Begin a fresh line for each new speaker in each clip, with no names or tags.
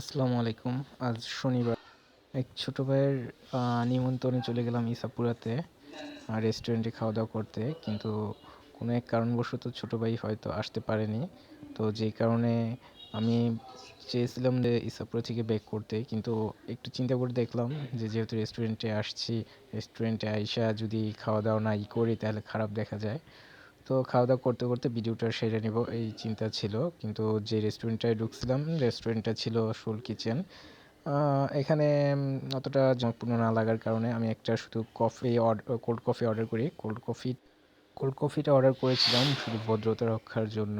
আসসালামু আলাইকুম। আজ শনিবার। এক ছোট ভাইয়ের নিমন্ত্রণে চলে গেলাম ইসাপুরাতে রেস্টুরেন্টে খাওয়া-দাওয়া করতে। কিন্তু কোনো এক কারণবশত ছোট ভাই হয়তো আসতে পারেনি। তো যেই কারণে আমি চেয়েছিলাম যে ইসাপুরা থেকে ব্যাক করতে। কিন্তু একটু চিন্তা করে দেখলাম যে যেহেতু রেস্টুরেন্টে আসছি, রেস্টুরেন্টে আইসা যদি খাওয়া-দাওয়া নাই করি তাহলে খারাপ দেখা যায়। তো খাওয়া-দাওয়া করতে, করতে ভিডিওটা সেরে নিব এই চিন্তা ছিল। কিন্তু যে রেস্টুরেন্টটায় ঢুকছিলাম রেস্টুরেন্টটা ছিল সোল কিচেন। এখানে অতটা জনপ্রিয় না লাগার কারণে আমি একটা শুধু কোল্ড কফি অর্ডার করি। কোল্ড কফিটা অর্ডার করেছিলাম শুধু ভদ্রতা রক্ষার জন্য।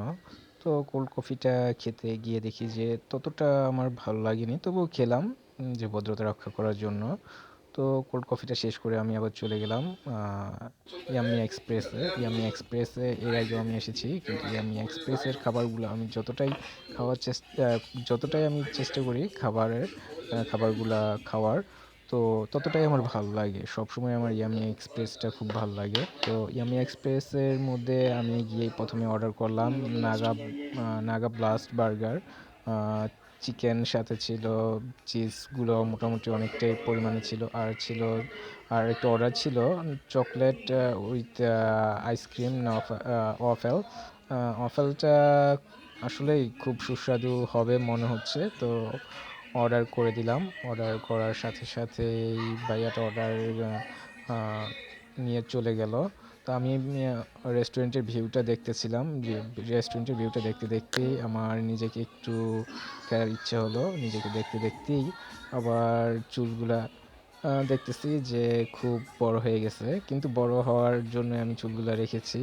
তো কোল্ড কফিটা খেতে গিয়ে দেখি যে ততটা আমার ভালো লাগেনি। তবুও খেলাম যে ভদ্রতা রক্ষা করার জন্য। তো কোল্ড কফিটা শেষ করে আমি আবার চলে গেলাম ইয়াম্মি এক্সপ্রেসে। ইয়াম্মি এক্সপ্রেসে এর আগেও আমি এসেছি। কিন্তু ইয়াম্মি এক্সপ্রেসের খাবারগুলো আমি যতটাই আমি চেষ্টা করি খাবারগুলা খাওয়ার, তো ততটাই আমার ভালো লাগে। সবসময় আমার ইয়াম্মি এক্সপ্রেসটা খুব ভালো লাগে। তো ইয়াম্মি এক্সপ্রেসের মধ্যে আমি গিয়ে ১ম এ অর্ডার করলাম নাগা ব্লাস্ট বার্গার। আ চিকেন সাথে ছিল, চিজগুলো মোটামুটি অনেকটাই পরিমাণে ছিল। আর একটা অর্ডার ছিল চকলেট উইথ আইসক্রিম ওয়াফেল। ওয়াফেলটা আসলেই খুব সুস্বাদু হবে মনে হচ্ছে। তো অর্ডার করে দিলাম। অর্ডার করার সাথে সাথেই ভাইয়াটা অর্ডার আ নিয়ে চলে গেল। তো আমি রেস্টুরেন্টের ভিউটা দেখতেছিলাম। রেস্টুরেন্টের ভিউটা দেখতে, দেখতেই আমার নিজেকে একটু দেখার ইচ্ছে হলো। নিজেকে দেখতে, দেখতেই আবার চুলগুলা দেখতেছি যে খুব বড় হয়ে গেছে। কিন্তু বড় হওয়ার জন্য আমি চুলগুলা রেখেছি।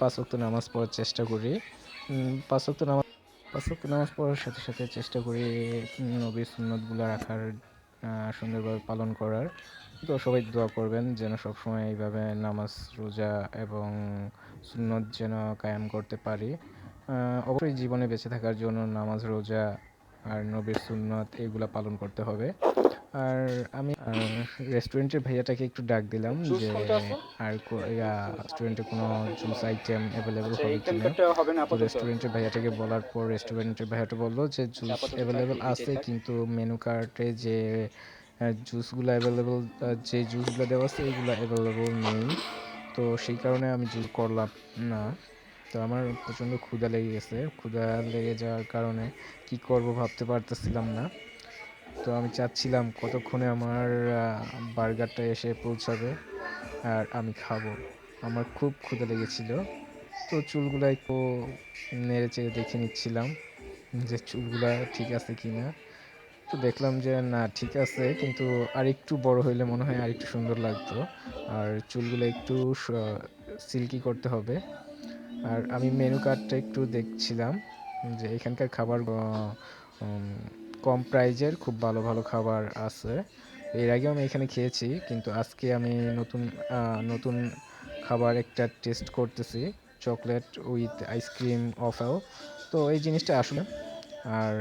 ৫ ওয়াক্ত নামাজ পড়ার চেষ্টা করি। ৫ ওয়াক্ত নামাজ পড়ার সাথে, সাথে চেষ্টা করি নবীর সুন্নতগুলা রাখার, সুন্দরভাবে পালন করার। তো সবাই দোয়া করবেন যেন সবসময় এইভাবে নামাজ, রোজা এবং সুন্নত যেন কায়েম করতে পারি। অবশ্যই জীবনে বেঁচে থাকার জন্য নামাজ, রোজা আর নবীর সুন্নত এগুলা পালন করতে হবে। আর আমি রেস্টুরেন্টের ভাইয়াটাকে একটু ডাক দিলাম
জুস
যে
কোনটা আছে?
আর রেস্টুরেন্টে কোনো জুস আইটেম অ্যাভেলেবল
আচ্ছা
হবে কিনা।
এইখানকারটা হবে না
তো
আপাতত।
রেস্টুরেন্টের ভাইয়াটাকে বলার পর
আচ্ছা, আচ্ছা।
রেস্টুরেন্টের ভাইয়াটা বলল যে
আচ্ছা
জুস
আপাতত থাক,
অ্যাভেলেবল
এই ২ টাই
আছে
থাক।
কিন্তু মেনু কার্টে যে জুসগুলো দেওয়া আছে এগুলো অ্যাভেলেবল নেই। তো সেই কারণে আমি জুস করলাম না। তো আমার প্রচণ্ড ক্ষুধা লেগে গেছে। ক্ষুধা লেগে যাওয়ার কারণে কি করব ভাবতে পারতেছিলাম না। তো আমি চাচ্ছিলাম কতক্ষণে আমার বার্গারটা এসে পৌঁছাবে আর আমি খাবো। আমার খুব ক্ষুধা লেগেছিল। তো চুলগুলা একটু নেড়েচেড়ে দেখে নিচ্ছিলাম যে চুলগুলা ঠিক আছে কিনা। তো দেখলাম যে না ঠিক আছে, কিন্তু আরেকটু বড় হইলে মনে হয় আরেকটু সুন্দর লাগতো। আর চুলগুলো একটু সিল্কি করতে হবে। আর আমি মেনু কার্ডটা একটু দেখছিলাম যে এখানকার খাবার উম কম প্রাইজের খুব ভালো, ভালো খাবার আছে। এর আগেও আমি এখানে খেয়েছি। কিন্তু আজকে আমি নতুন নতুন খাবার একটা টেস্ট করতেছি। Chocolate with ice cream waffle. তো এই জিনিসটা আসলে, আর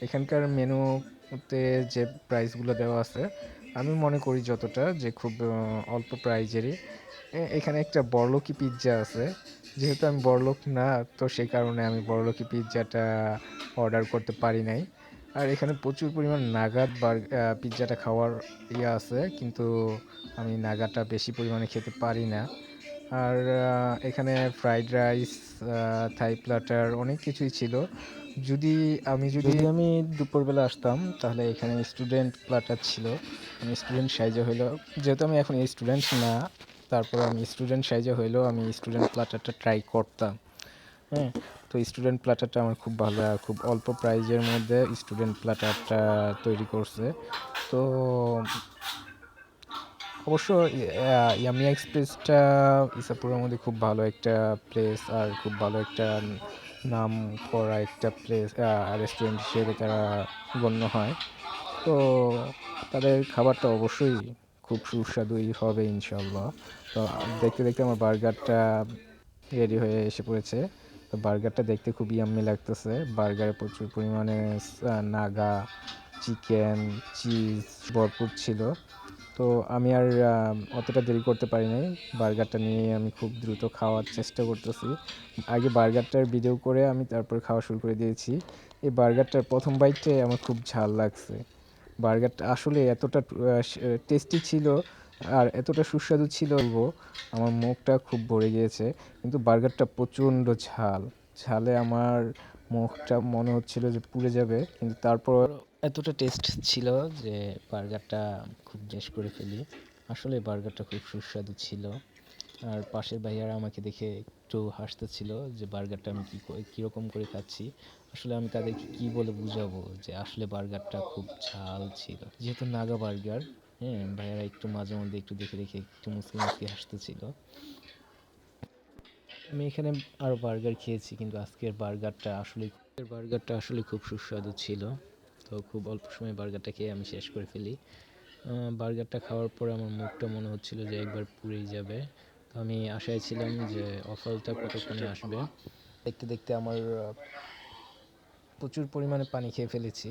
এখানকার মেনুতে যে প্রাইসগুলো দেওয়া আছে, আমি মনে করি যতটা যে খুব অল্প প্রাইজেরই। এখানে একটা বড়লোকি পিজ্জা আছে। যেহেতু আমি বড়লোক না, তো সেই কারণে আমি বড়লোকি পিজ্জাটা অর্ডার করতে পারি নাই। আর এখানে প্রচুর পরিমাণ নাগাদ পিজ্জাটা খাওয়ার আছে, কিন্তু আমি নাগাটা বেশি পরিমাণে খেতে পারি না। আর এখানে ফ্রাইড রাইস, থাই প্ল্যাটার অনেক কিছুই ছিল। যদি আমি দুপুরবেলা আসতাম তাহলে এখানে স্টুডেন্ট প্ল্যাটার ছিল। আমি স্টুডেন্ট সাইজে হইলেও, যেহেতু আমি এখন স্টুডেন্ট না, তারপরে আমি স্টুডেন্ট সাইজে হইলেও আমি স্টুডেন্ট প্ল্যাটারটা ট্রাই করতাম। হ্যাঁ? তো স্টুডেন্ট প্ল্যাটারটা আমার খুব ভালো খুব অল্প প্রাইজের মধ্যে স্টুডেন্ট প্ল্যাটারটা তৈরি করছে। তো অবশ্য ইয়ামি এক্সপ্রেসটা ইসাপুরের মধ্যে খুব ভালো একটা প্লেস আর খুব ভালো একটা নাম করা একটা রেস্টুরেন্ট হিসেবে তারা গণ্য হয়। তো তাদের খাবারটা অবশ্যই খুব সুস্বাদুই হবে ইনশাল্লাহ। তো দেখতে দেখতে আমার বার্গারটা রেডি হয়ে এসে পড়েছে। তো বার্গারটা দেখতে খুব ইয়াম্মি লাগতেছে। বার্গারে প্রচুর পরিমাণে নাগা, চিকেন, চিজ ভরপুর ছিল। তো আমি আর অতটা দেরি করতে পারি নাই। বার্গারটা নিয়ে আমি খুব দ্রুত খাওয়ার চেষ্টা করতেছি। আগে বার্গারটার ভিডিও করে আমি তারপর খাওয়া শুরু করে দিয়েছি। এই বার্গারটার প্রথম বাইটে আমার খুব ঝাল লাগছে। বার্গারটা আসলে এতটা টেস্টি ছিল আর এতটা সুস্বাদু ছিল বলবো, আমার মুখটা খুব ভরে গিয়েছে। কিন্তু বার্গারটা প্রচণ্ড ঝাল। ঝালে আমার মুখটা মনে হচ্ছিল যে পুড়ে যাবে, কিন্তু তারপর এতটা টেস্ট ছিল যে বার্গারটা খুব শেষ করে ফেলি। আসলে বার্গারটা খুব সুস্বাদু ছিল। আর পাশের ভাইয়ারা আমাকে দেখে একটু হাসতেছিল যে বার্গারটা আমি কীরকম করে খাচ্ছি। আসলে আমি তাদেরকে কী বলে বুঝাবো যে আসলে বার্গারটা খুব ঝাল ছিল। যেহেতু নাগা বার্গার, হ্যাঁ, ভাইয়ারা একটু মাঝে মধ্যে একটু দেখে দেখে একটু মুচকি মুচকি হাসতেছিল। আমি এখানে আরও বার্গার খেয়েছি, কিন্তু আজকের বার্গারটা আসলে খুব সুস্বাদু ছিল। তো খুব অল্প সময়ে বার্গারটা খেয়ে আমি শেষ করে ফেলি। বার্গারটা খাওয়ার পরে আমার মুখটা মনে হচ্ছিল যে একবার পুড়েই যাবে। তো আমি আশায় ছিলাম যে অফারটা কতক্ষণে আসবে। দেখতে দেখতে আমার প্রচুর পরিমাণে পানি খেয়ে ফেলেছি।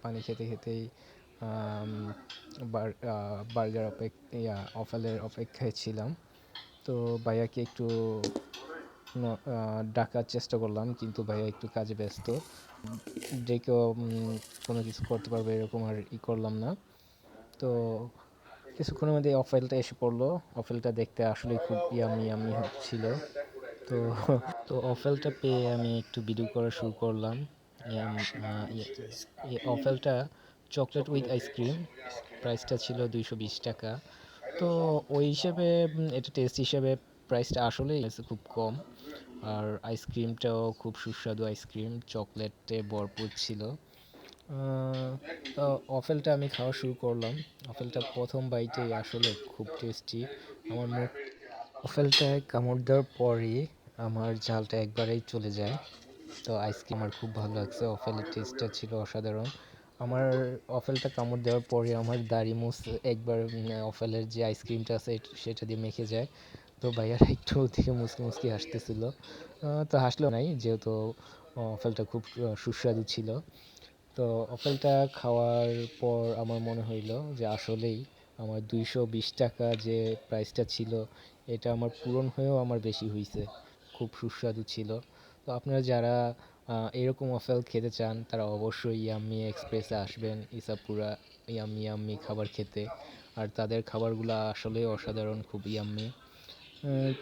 পানি খেতে খেতেই বার্গার অফারের অপেক্ষায় ছিলাম। তো ভাইয়াকে একটু ডাকার চেষ্টা করলাম, কিন্তু ভাইয়া একটু কাজে ব্যস্ত। ডেকেও কোনো কিছু করতে পারবে এরকম আর করলাম না। তো কিছুক্ষণের মধ্যে অফেলটা এসে পড়লো। অফেলটা দেখতে আসলে খুব ইয়াম্মি ইয়াম্মি হচ্ছিল। তো তো অফেলটা পেয়ে আমি একটু ভিডিও করা শুরু করলাম। এই অফেলটা চকলেট উইথ আইসক্রিম, প্রাইসটা ছিল 220 টাকা। তো ওই হিসেবে এটা টেস্ট হিসেবে প্রাইসটা আসলেই খুব কম। আর আইসক্রিমটাও খুব সুস্বাদু আইসক্রিম, চকলেটে ভরপুর ছিল। তো অফেলটা আমি খাওয়া শুরু করলাম। অফেলটা প্রথম বাইটেই আসলে খুব টেস্টি। আমার মুখ অফেলটায় কামড় দেওয়ার পরই আমার ঝালটা একবারেই চলে যায়। তো আইসক্রিম আমার খুব ভালো লাগছে। অফেলের টেস্টটা ছিল অসাধারণ। আমার অফেলটা কামড় দেওয়ার পরে আমার দাড়ি মুছ একবার অফেলের যে আইসক্রিমটা আছে সেটা দিয়ে মেখে যায়। তো ভাইয়ারা একটু ওদিকে মুচকি মুচকি হাসতেছিল। তো হাসলেও নাই, যেহেতু অফেলটা খুব সুস্বাদু ছিল। তো অফেলটা খাওয়ার পর আমার মনে হইল যে আসলেই আমার 220 টাকা যে প্রাইসটা ছিল এটা আমার পূরণ হয়েও আমার বেশি হয়েছে। খুব সুস্বাদু ছিল। তো আপনারা যারা এরকম অফেল খেতে চান তারা অবশ্যই ইয়াম্মি এক্সপ্রেসে আসবেন ইসাপুরা ইয়াম্মি ইয়াম্মি খাবার খেতে। আর তাদের খাবারগুলো আসলে অসাধারণ, খুব ইয়াম্মি।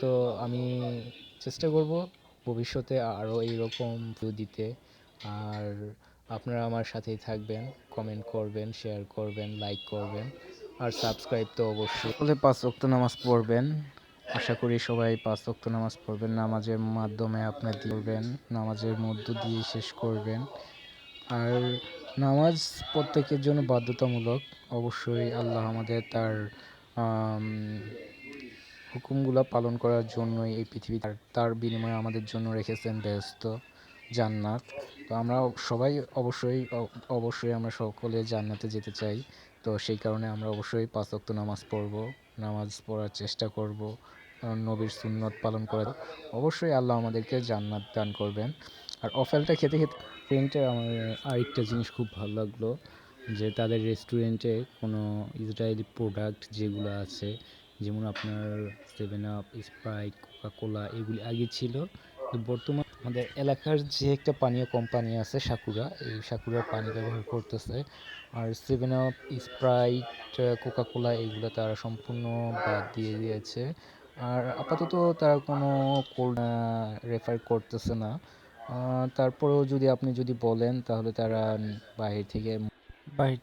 তো আমি চেষ্টা করব ভবিষ্যতে আরও এইরকম ভিডিও দিতে। আর আপনারা আমার সাথেই থাকবেন, কমেন্ট করবেন, শেয়ার করবেন, লাইক করবেন, আর সাবস্ক্রাইব তো অবশ্যই। সকলে 5 ওয়াক্ত নামাজ পড়বেন। আশা করি সবাই 5 ওয়াক্ত নামাজ পড়বেন। নামাজের মাধ্যমে আপনার দিবেন, নামাজের মধ্য দিয়ে শেষ করবেন। আর নামাজ প্রত্যেকের জন্য বাধ্যতামূলক। অবশ্যই আল্লাহ আমাদের তার হুকুমগুলো পালন করার জন্যই এই পৃথিবীতে, তার বিনিময়ে আমাদের জন্য রেখেছেন বেহেশত, জান্নাত। তো আমরা সবাই অবশ্যই আমরা সকলে জান্নাতে যেতে চাই। তো সেই কারণে আমরা অবশ্যই 5 ওয়াক্ত নামাজ পড়ব, নামাজ পড়ার চেষ্টা করব, নবীর সুন্নত পালন করার। অবশ্যই আল্লাহ আমাদেরকে জান্নাত দান করবেন। আর অফেলটা খেতে খেতে রেস্টুরেন্টে আমার আরেকটা জিনিস খুব ভালো লাগলো, যে তাদের রেস্টুরেন্টে কোনো ইসরায়েলি প্রোডাক্ট যেগুলো আছে, যেমন আপনার 7 আপ, স্প্রাইট, কোকাকোলা, এগুলি আগে ছিল। তো বর্তমান আমাদের এলাকার যে একটা পানীয় কোম্পানি আছে সাকুরা, এই সাকুরার পানি ব্যবহার করতেছে। আর 7 আপ, স্প্রাইট, কোকাকোলা এগুলো তারা সম্পূর্ণ বাদ দিয়ে দিয়েছে। আর আপাতত তারা কোনো কোল্ড রেফার করতেছে না। তারপরেও আপনি যদি বলেন তাহলে তারা বাহির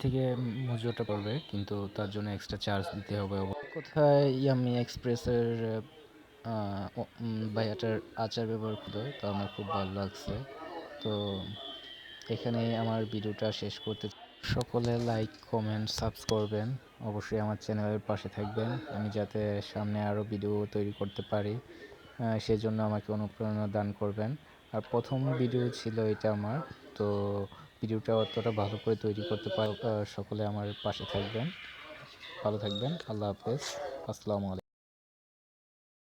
থেকে মজুরিটা পড়বে, কিন্তু তার জন্য এক্সট্রা চার্জ দিতে হবে। কোথায় ইয়াম্মি এক্সপ্রেসের ভাইয়াটার আচার ব্যবহার করলো, তো আমার খুব ভালো লাগছে। তো এখানেই আমার ভিডিওটা শেষ করতে। সকলে লাইক, কমেন্ট, সাবস্ক্রাইব করবেন। অবশ্যই আমার চ্যানেলের পাশে থাকবেন, আমি যাতে সামনে আরও ভিডিও তৈরি করতে পারি সেজন্য আমাকে অনুপ্রেরণা দান করবেন। আর প্রথম ভিডিও ছিল এটা আমার। তো ভিডিওটা অতটা ভালো করে তৈরি করতে সকলে আমার পাশে থাকবেন। ভালো থাকবেন। আল্লাহ হাফেজ। আসসালামু আলাইকুম।